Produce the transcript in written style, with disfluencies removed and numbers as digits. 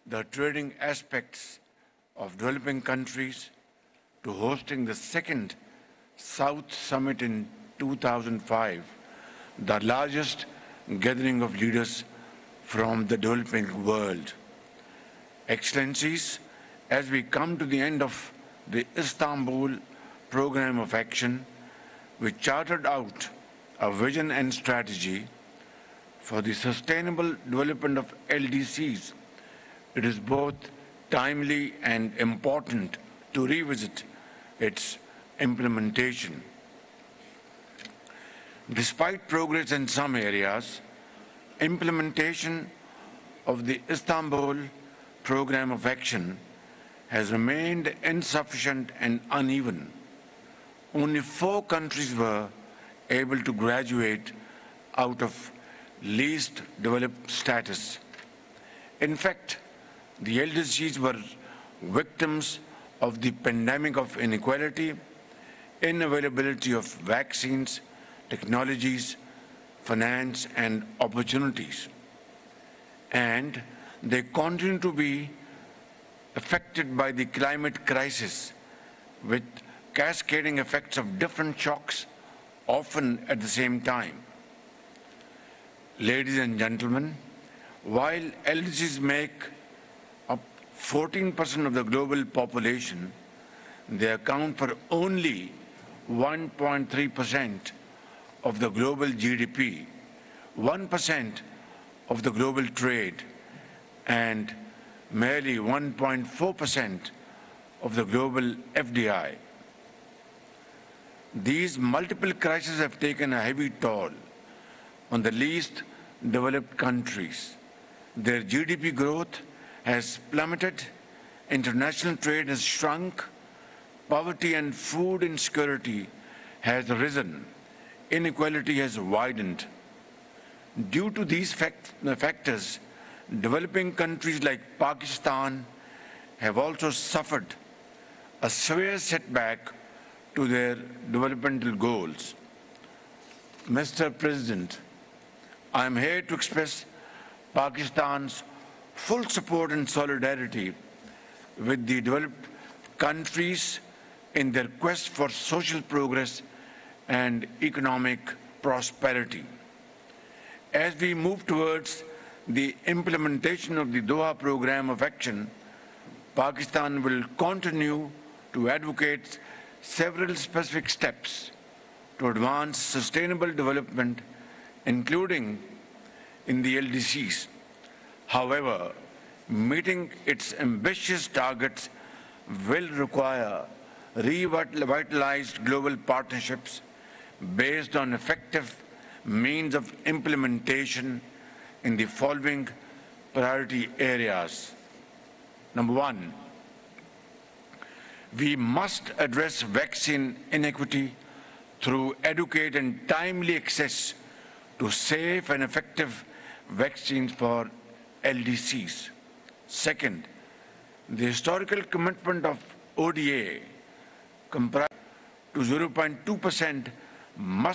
the trading aspects of developing countries to hosting the second South Summit in 2005, the largest gathering of leaders from the developing world. Excellencies, as we come to the end of the Istanbul Programme of Action, we chartered out a vision and strategy for the sustainable development of LDCs. It is both timely and important to revisit its implementation. Despite progress in some areas, implementation of the Istanbul Programme of Action has remained insufficient and uneven. Only 4 countries were able to graduate out of least developed status. In fact, the LDCs were victims of the pandemic of inequality, unavailability of vaccines, technologies, finance, and opportunities. And they continue to be affected by the climate crisis, with cascading effects of different shocks, often at the same time. Ladies and gentlemen, while LDCs make up 14% of the global population, they account for only 1.3% of the global GDP, 1% of the global trade, and merely 1.4% of the global FDI. These multiple crises have taken a heavy toll on the least developed countries. Their GDP growth has plummeted, international trade has shrunk, poverty and food insecurity has risen, inequality has widened. Due to these factors, developing countries like Pakistan have also suffered a severe setback to their developmental goals. Mr. President, I am here to express Pakistan's full support and solidarity with the developed countries in their quest for social progress and economic prosperity. As we move towards the implementation of the Doha Programme of Action, Pakistan will continue to advocate several specific steps to advance sustainable development, including in the LDCs. However, meeting its ambitious targets will require revitalized global partnerships based on effective means of implementation in the following priority areas. Number 1, we must address vaccine inequity through adequate and timely access to safe and effective vaccines for LDCs. Second, the historical commitment of ODA comprised to 0.2% must